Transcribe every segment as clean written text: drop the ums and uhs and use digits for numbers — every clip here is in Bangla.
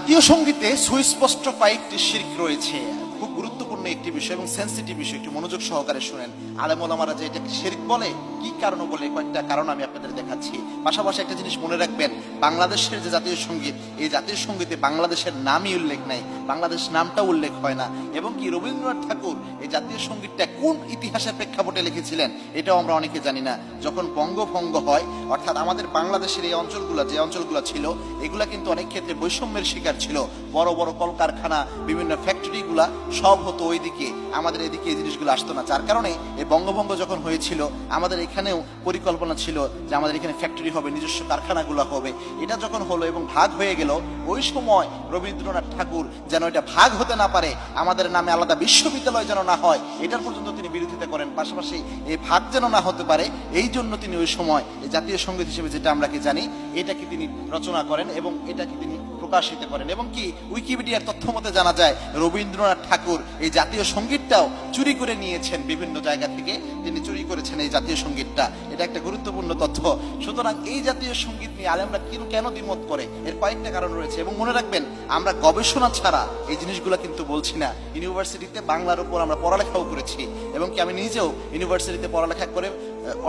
জাতীয় সঙ্গীতে সুস্পষ্ট কয়েকটি শিরক রয়েছে। খুব গুরুত্বপূর্ণ একটি বিষয় এবং সেন্সিটিভ বিষয়, একটু মনোযোগ সহকারে শুনেন। আলেম ওলামারা যে এটাকে শিরক বলে, কি কারণ বলে, কয়েকটা কারণ আমি আপনাদের দেখাচ্ছি। পাশাপাশি একটা জিনিস মনে রাখবেন, বাংলাদেশের যে জাতীয় সঙ্গীত, এই জাতীয় সঙ্গীতে বাংলাদেশের নামই উল্লেখ নাই, বাংলাদেশ নামটা উল্লেখ হয় না। এবং কি রবীন্দ্রনাথ ঠাকুর এই জাতীয় সঙ্গীতটা কোন ইতিহাসের প্রেক্ষাপটে লিখেছিলেন এটাও আমরা অনেকে জানি না। যখন বঙ্গভঙ্গ হয়, অর্থাৎ আমাদের বাংলাদেশের এই অঞ্চলগুলো, যে অঞ্চলগুলো ছিল, এগুলা কিন্তু অনেক ক্ষেত্রে বৈষম্যের শিকার ছিল। বড় বড় কলকারখানা, বিভিন্ন ফ্যাক্টরিগুলা সব হতো ওইদিকে, আমাদের এদিকে এই জিনিসগুলো আসতো না। যার কারণে এই বঙ্গভঙ্গ যখন হয়েছিল, আমাদের এখানেও পরিকল্পনা ছিল যে আমাদের এখানে ফ্যাক্টরি হবে, নিজস্ব কারখানাগুলো হবে। এটা যখন হলো এবং ভাগ হয়ে গেল, ওই সময় রবীন্দ্রনাথ ঠাকুর যেন এটা ভাগ হতে না পারে, আমাদের নামে আলাদা বিশ্ববিদ্যালয় যেন না হয়, এটার পর্যন্ত তিনি বিরোধিতা করেন। পাশাপাশি এই ভাগ যেন না হতে পারে, এই জন্য তিনি ওই সময় এই জাতীয় সঙ্গীত হিসেবে যেটা আমরা কি জানি, এটাকে তিনি রচনা করেন এবং এটাকে তিনি প্রকাশিত করেন। এবং কি উইকিপিডিয়ার তথ্য মতে জানা যায়, রবীন্দ্রনাথ ঠাকুর এই জাতীয় সঙ্গীতটাও চুরি করে নিয়েছেন, বিভিন্ন জায়গা থেকে তিনি চুরি করেছেন এই জাতীয় সঙ্গীতটা। এটা একটা গুরুত্বপূর্ণ তথ্য। সুতরাং এই জাতীয় সঙ্গীত নিয়ে আলেমরা কেন দ্বিমত করে, এর কয়েকটা কারণ রয়েছে। এবং মনে রাখবেন, আমরা গবেষণা ছাড়া এই জিনিসগুলো কিন্তু বলছি না। ইউনিভার্সিটিতে বাংলার উপর আমরা পড়ালেখাও করেছি, এবং কি আমি নিজেও ইউনিভার্সিটিতে পড়ালেখা করে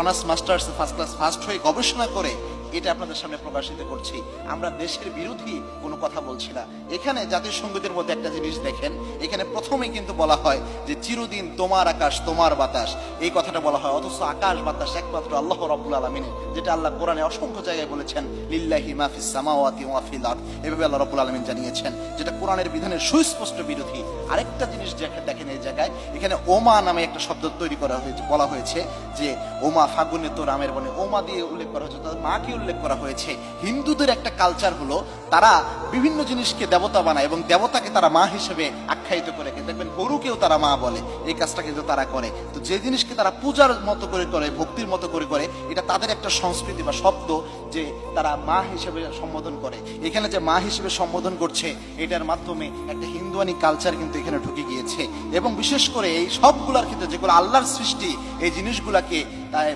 honours masters first class first হয়ে গবেষণা করে এটা আপনাদের সামনে প্রকাশিত করছি। আমরা দেশের বিরোধী কোনো কথা বলছি না। এখানে জাতীয় সঙ্গীতের মধ্যে একটা জিনিস দেখেন, এখানে প্রথমেই কিন্তু বলা হয় যে চিরদিন তোমার আকাশ তোমার বাতাস, এই কথাটা বলা হয়। অথচ আকাশ বাতাস একমাত্র আল্লাহ রাব্বুল আলামিনের, যেটা আল্লাহ কোরআনে অসংখ্য জায়গায় বলেছেন, লিল্লাহি মা ফিস সামাওয়াতি ওয়া ফিল আরদ, এভাবে আল্লাহ রাব্বুল আলামিন জানিয়েছেন, যেটা কোরআনের বিধানের সুস্পষ্ট বিরোধী। আরেকটা জিনিস দেখেন, এই জায়গায় এখানে ওমা নামে একটা শব্দ তৈরি করা হয়েছে, বলা হয়েছে যে ওমা ফাগুনে তো রামের বনে, ওমা দিয়ে উল্লেখ করা হয়েছে, তাদের মাকে উল্লেখ করা হয়েছে। হিন্দুদের একটা কালচার হলো, তারা বিভিন্ন জিনিসকে দেবতা বানায় এবং দেবতাকে তারা মা হিসেবে আখ্যায়িত করে। দেখবেন গরুকেও তারা মা বলে, এই কাজটা কিন্তু তারা করে। তো যে জিনিসকে তারা পূজার মতো করে করে, ভক্তির মতো করে করে, এটা তাদের একটা সংস্কৃতি বা শব্দ, যে তারা মা হিসেবে সম্বোধন করে। এখানে যে মা হিসেবে সম্বোধন করছে, এটার মাধ্যমে একটা হিন্দুয়ানি কালচার কিন্তু এখানে ঢুকে গিয়েছে। এবং বিশেষ করে এই সবগুলোর ক্ষেত্রে যেগুলো আল্লাহর সৃষ্টি, এই জিনিসগুলাকে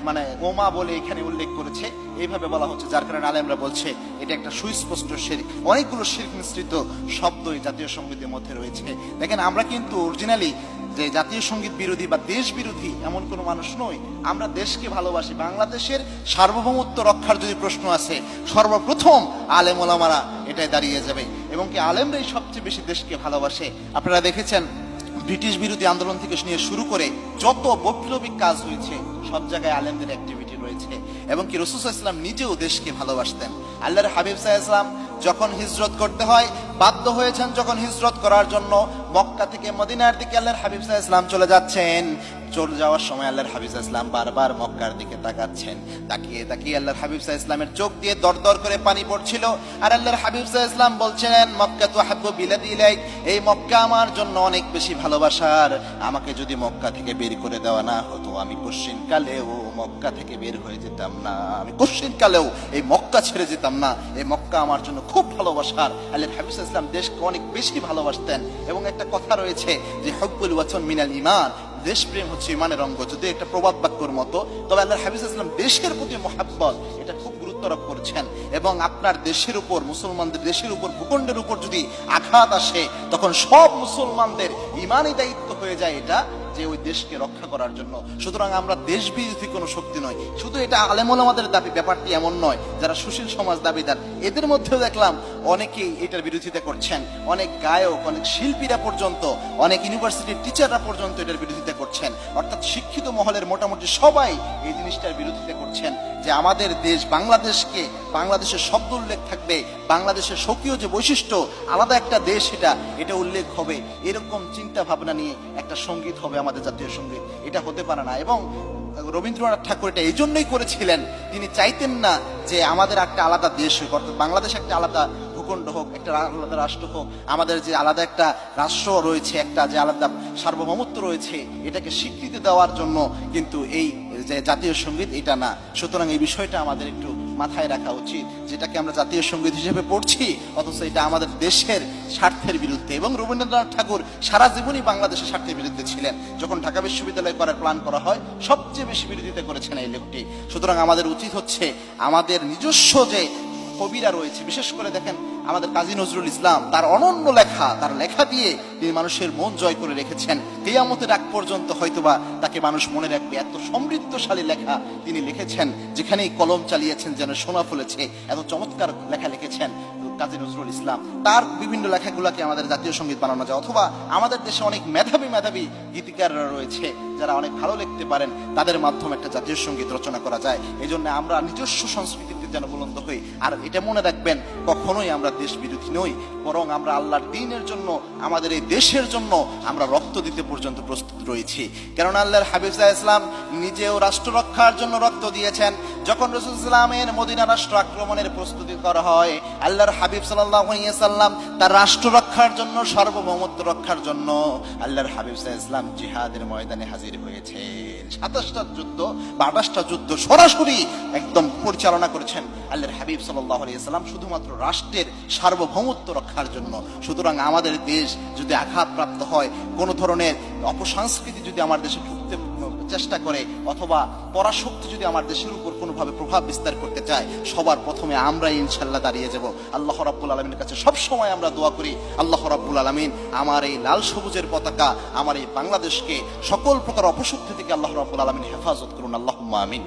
মানে ওমা বলে এখানে উল্লেখ করেছে, এইভাবে বলা হচ্ছে। যার কারণে আলেমরা বলছে এটা একটা সুস্পষ্ট শিরক। অনেকগুলো শিরক মিশ্রিত শব্দ এই জাতীয় সঙ্গীতের মধ্যে রয়েছে। দেখেন, আমরা কিন্তু অরিজিনালি যে জাতীয় সঙ্গীত বিরোধী বা দেশ বিরোধী এমন কোনো মানুষ নই। আমরা দেশকে ভালোবাসি। বাংলাদেশের সার্বভৌমত্ব রক্ষার যদি প্রশ্ন আছে, সর্বপ্রথম আলেম ওলামারা এটাই দাঁড়িয়ে যাবে। এবং কি আলেমরাই সবচেয়ে বেশি দেশকে ভালোবাসে। আপনারা দেখেছেন, ব্রিটিশ বিরোধী আন্দোলন থেকে নিয়ে শুরু করে যত বৈপ্লবিক কাজ হয়েছে, সব জায়গায় আলেমদের অ্যাক্টিভিটি রয়েছে। এবং কি রাসূল সাল্লাল্লাহু আলাইহি ওয়াসাল্লাম নিজেও দেশকে ভালোবাসতেন। আল্লাহর হাবিব সাল্লাল্লাহু আলাইহি ওয়াসাল্লাম যখন হিজরত করতে হয়, বাধ্য হয়েছেন যখন হিজরত করার জন্য মক্কা থেকে মদিনার দিকে আল্লাহর হাবিব সাল্লাল্লাহু আলাইহি ওয়াসাল্লাম চলে যাচ্ছেন। চলে যাওয়ার সময় আল্লাহর হাবিব সাল্লাল্লাহু আলাইহি ওয়াসাল্লাম বারবার মক্কার দিকে তাকাচ্ছেন। তাকিয়ে তাকিয়ে আল্লাহর হাবিব সাল্লাল্লাহু আলাইহি ওয়াসাল্লামের চোখ দিয়ে দরদর করে পানি পড়ছিল। আর আল্লাহর হাবিব সাল্লাল্লাহু আলাইহি ওয়াসাল্লাম বলছিলেন, মক্কা তু হাব্বু বিলাদি ইলাইক, এই মক্কা আমার জন্য অনেক বেশি ভালোবাসার। আমাকে যদি মক্কা থেকে বের করে দেওয়া না হতো, আমি কোশ্চিনকালেও মক্কা থেকে বের হয়ে যেতাম না, আমি কোশ্চিনকালেও এই মক্কা ছেড়ে যেতাম না। এই মক্কা আমার জন্য খুব ভালোবাসার। আল্লাহর হাবিব সাল্লাল্লাহু আলাইহি ওয়াসাল্লাম দেশকে অনেক বেশি ভালোবাসতেন। এবং একটা কথা রয়েছে যে হুব্বুল ওয়াতন মিনাল ঈমান, দেশপ্রেম হচ্ছে ইমানের অঙ্গ, যদি একটা প্রবাদ বাক্যর মতো। তবে আল্লাহর হাবিব সাল্লাল্লাহু আলাইহি ওয়াসাল্লাম দেশের প্রতি মহাব্বত, এটা খুব গুরুত্ব আরোপ করেছেন। এবং আপনার দেশের উপর, মুসলমানদের দেশের উপর, ভূখণ্ডের উপর যদি আঘাত আসে, তখন সব মুসলমানদের ইমানি দায়িত্ব হয়ে যায় এটা, যে ওই দেশকে রক্ষা করার জন্য। সুতরাং আমরা দেশ বিরোধী কোনো শক্তি নয়। শুধু এটা আলেম ওলামাদের দাবি, ব্যাপারটি এমন নয়। যারা সুশীল সমাজ দাবিদার, এদের মধ্যেও দেখলাম অনেকেই এটার বিরোধিতা করছেন। অনেক গায়ক, অনেক শিল্পীরা পর্যন্ত, অনেক ইউনিভার্সিটির টিচাররা পর্যন্ত এটার বিরোধিতা করছেন। অর্থাৎ শিক্ষিত মহলের মোটামুটি সবাই এই জিনিসটার বিরোধিতা করছেন, যে আমাদের দেশ বাংলাদেশকে, বাংলাদেশের শব্দ উল্লেখ থাকবে, বাংলাদেশের স্বকীয় যে বৈশিষ্ট্য, আলাদা একটা দেশ, এটা উল্লেখ হবে। এরকম চিন্তা ভাবনা নিয়ে একটা সঙ্গীত হবে আমাদের জাতীয় সঙ্গীত, এটা হতে পারে না। এবং রবীন্দ্রনাথ ঠাকুর এটা এই জন্যই করেছিলেন, তিনি চাইতেন না যে আমাদের একটা আলাদা দেশ হোক, অর্থাৎ বাংলাদেশ একটা আলাদা ভূখণ্ড হোক, একটা আলাদা রাষ্ট্র হোক। আমাদের যে আলাদা একটা রাষ্ট্র রয়েছে, একটা যে আলাদা সার্বভৌমত্ব রয়েছে, এটাকে স্বীকৃতি দেওয়ার জন্য কিন্তু এই যে জাতীয় সঙ্গীত, এটা না। সুতরাং এই বিষয়টা আমাদের একটু মাথায় রাখা উচিত, যেটাকে আমরা জাতীয় সঙ্গীত হিসেবে পড়ছি, অথচ এটা আমাদের দেশের স্বার্থের বিরুদ্ধে। এবং রবীন্দ্রনাথ ঠাকুর সারা জীবনই বাংলাদেশের স্বার্থের বিরুদ্ধে ছিলেন। যখন ঢাকা বিশ্ববিদ্যালয় করার প্ল্যান করা হয়, সবচেয়ে বেশি বিরোধিতা করেছেন এই লোকটি। সুতরাং আমাদের উচিত হচ্ছে আমাদের নিজস্ব যে কবিরা রয়েছে, বিশেষ করে দেখেন আমাদের কাজী নজরুল ইসলাম তার অনন্য লেখা, তার লেখা দিয়ে তিনি মানুষের মন জয় করে রেখেছেন। কিয়ামতের আগ পর্যন্ত হয়তোবা তাকে মানুষ মনে রাখবে, এত সমৃদ্ধশালী লেখা তিনি লিখেছেন, যেখানেই কলম চালিয়েছেন যেন সোনা ফলেছে, এত চমৎকার লেখা লিখেছেন কাজী নজরুল ইসলাম। তার বিভিন্ন লেখাগুলোকে আমাদের জাতীয় সঙ্গীত বানানো যায়, অথবা আমাদের দেশে অনেক মেধাবী গীতিকাররা রয়েছে যারা অনেক ভালো লিখতে পারেন, তাদের মাধ্যমে একটা জাতীয় সঙ্গীত রচনা করা যায়। এই জন্য আমরা নিজস্ব সংস্কৃতিতে যেন বুলন্দ হই। আর এটা মনে রাখবেন, কখনোই আমরা দেশ বিরোধী নই, বরং আমরা আল্লাহর দ্বীনের জন্য, আমাদের এই দেশের জন্য আমরা রক্ত দিতে পর্যন্ত প্রস্তুত রয়েছি। কেননা আল্লাহর হাবিব সাল্লাল্লাহু আলাইহি ওয়াসাল্লাম নিজেও রাষ্ট্র রক্ষার জন্য রক্ত দিয়েছেন। যখন রাসূল সাল্লাল্লাহু আলাইহি ওয়াসাল্লামের মদিনা রাষ্ট্র আক্রমণের প্রস্তুতি করা হয়, আল্লাহর হাবিব সাল্লাল্লাহু আলাইহি ওয়াসাল্লাম তার রাষ্ট্র রক্ষার জন্য, সার্বভৌমত্ব রক্ষার জন্য আল্লাহর হাবিব সাল্লাল্লাহু আলাইহি ওয়াসাল্লাম জিহাদের ময়দানে হাজির হয়েছে। 27টা যুদ্ধ বা 28টা যুদ্ধ সরাসরি একদম পরিচালনা করেছেন আল্লাহর হাবিব সাল্লাল্লাহু আলাইহি ওয়াসাল্লাম, শুধুমাত্র রাষ্ট্রের সার্বভৌমত্ব রক্ষার জন্য। সুতরাং আমাদের দেশ যদি আঘাতপ্রাপ্ত হয়, কোনো ধরনের অপসংস্কৃতি যদি আমার দেশে ঢুকতে চেষ্টা করে, অথবা পরাশক্তি যদি আমার দেশের উপর কোনোভাবে প্রভাব বিস্তার করতে চায়, সবার প্রথমে আমরাই ইনশাল্লাহ দাঁড়িয়ে যাব। আল্লাহ রাব্বুল আলামিনের কাছে সব সময় আমরা দোয়া করি, আল্লাহ রাব্বুল আলামিন আমার এই লাল সবুজের পতাকা, আমার এই বাংলাদেশকে সকল প্রকার অপশক্তি থেকে আল্লাহ রাব্বুল আলামিন হেফাজত করুন। আল্লাহুম্মা আমিন।